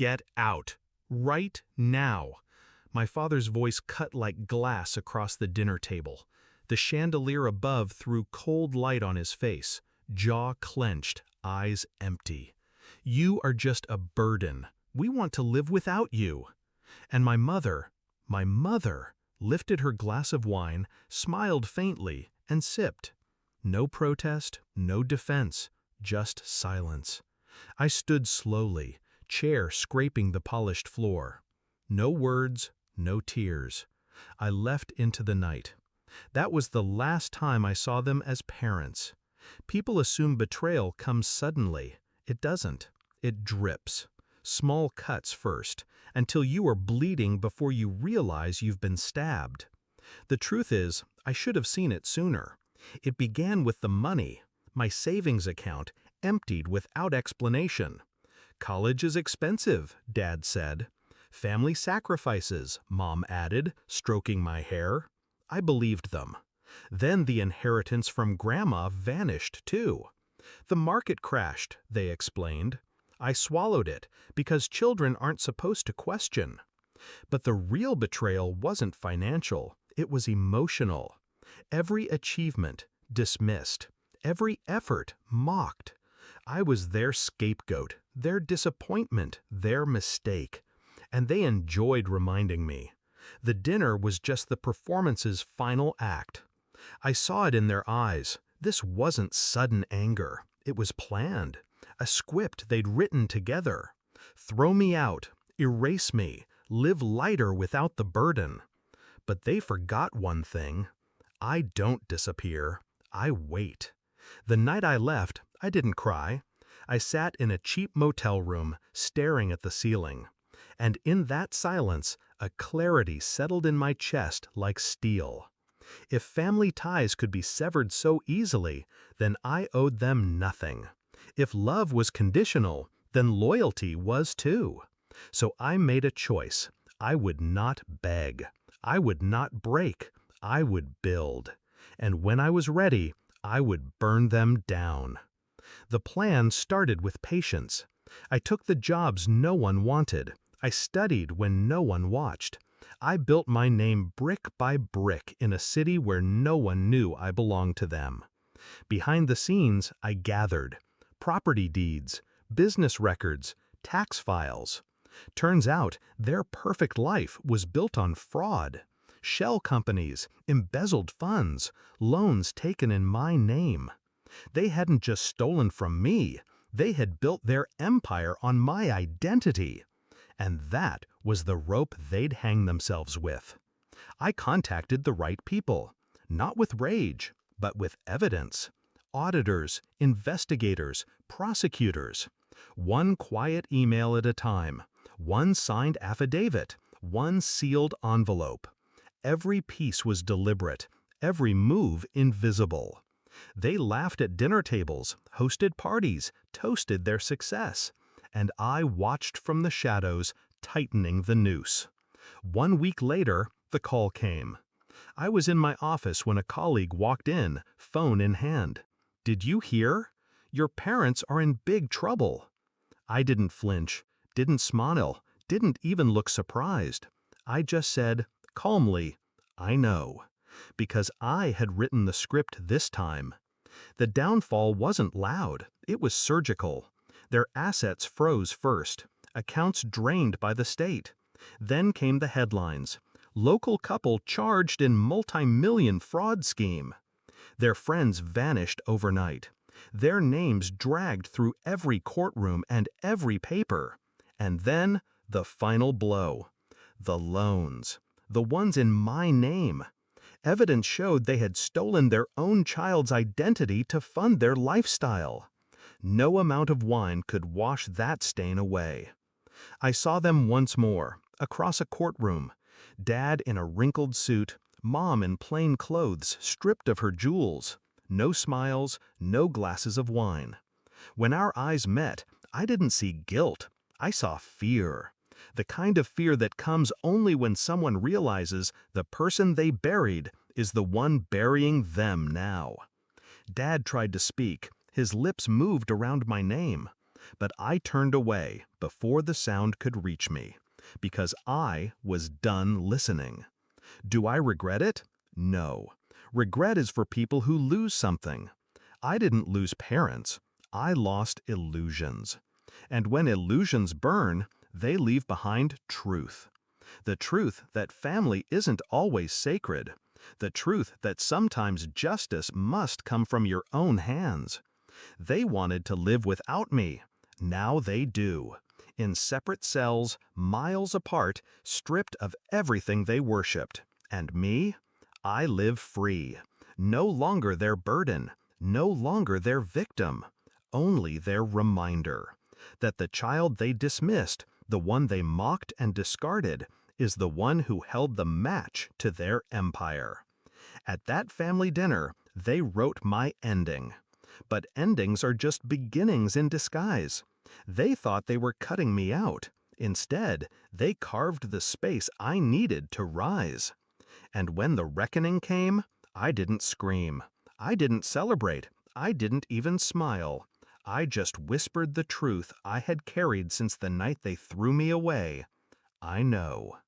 Get out. Right now. My father's voice cut like glass across the dinner table. The chandelier above threw cold light on his face, jaw clenched, eyes empty. You are just a burden. We want to live without you. And my mother, lifted her glass of wine, smiled faintly, and sipped. No protest, no defense, just silence. I stood slowly, chair scraping the polished floor. No words, no tears. I left into the night. That was the last time I saw them as parents. People assume betrayal comes suddenly. It doesn't. It drips. Small cuts first, until you are bleeding before you realize you've been stabbed. The truth is, I should have seen it sooner. It began with the money. My savings account emptied without explanation. College is expensive, Dad said. Family sacrifices, Mom added, stroking my hair. I believed them. Then the inheritance from Grandma vanished too. The market crashed, they explained. I swallowed it, because children aren't supposed to question. But the real betrayal wasn't financial, it was emotional. Every achievement dismissed, every effort mocked. I was their scapegoat, their disappointment, their mistake. And they enjoyed reminding me. The dinner was just the performance's final act. I saw it in their eyes. This wasn't sudden anger. It was planned. A script they'd written together. Throw me out, erase me, live lighter without the burden. But they forgot one thing. I don't disappear. I wait. The night I left, I didn't cry. I sat in a cheap motel room, staring at the ceiling. And in that silence, a clarity settled in my chest like steel. If family ties could be severed so easily, then I owed them nothing. If love was conditional, then loyalty was too. So I made a choice. I would not beg. I would not break. I would build. And when I was ready, I would burn them down. The plan started with patience. I took the jobs no one wanted. I studied when no one watched. I built my name brick by brick in a city where no one knew I belonged to them. Behind the scenes, I gathered property deeds, business records, tax files. Turns out their perfect life was built on fraud. Shell companies, embezzled funds, loans taken in my name. They hadn't just stolen from me, they had built their empire on my identity. And that was the rope they'd hang themselves with. I contacted the right people, not with rage, but with evidence. Auditors, investigators, prosecutors. One quiet email at a time, one signed affidavit, one sealed envelope. Every piece was deliberate, every move invisible. They laughed at dinner tables, hosted parties, toasted their success. And I watched from the shadows, tightening the noose. 1 week later, the call came. I was in my office when a colleague walked in, phone in hand. "Did you hear? Your parents are in big trouble." I didn't flinch, didn't smile, didn't even look surprised. I just said, calmly, "I know." Because I had written the script this time. The downfall wasn't loud, it was surgical. Their assets froze first, accounts drained by the state. Then came the headlines. Local couple charged in multi-million fraud scheme. Their friends vanished overnight. Their names dragged through every courtroom and every paper. And then, the final blow. The loans. The ones in my name. Evidence showed they had stolen their own child's identity to fund their lifestyle. No amount of wine could wash that stain away. I saw them once more, across a courtroom. Dad in a wrinkled suit, Mom in plain clothes, stripped of her jewels. No smiles, no glasses of wine. When our eyes met, I didn't see guilt. I saw fear. The kind of fear that comes only when someone realizes the person they buried is the one burying them now. Dad tried to speak. His lips moved around my name. But I turned away before the sound could reach me, because I was done listening. Do I regret it? No. Regret is for people who lose something. I didn't lose parents. I lost illusions. And when illusions burn, they leave behind truth. The truth that family isn't always sacred. The truth that sometimes justice must come from your own hands. They wanted to live without me. Now they do. In separate cells, miles apart, stripped of everything they worshipped. And me? I live free. No longer their burden. No longer their victim. Only their reminder. That the child they dismissed, the one they mocked and discarded, is the one who held the match to their empire. At that family dinner, they wrote my ending. But endings are just beginnings in disguise. They thought they were cutting me out. Instead, they carved the space I needed to rise. And when the reckoning came, I didn't scream. I didn't celebrate. I didn't even smile. I just whispered the truth I had carried since the night they threw me away. I know.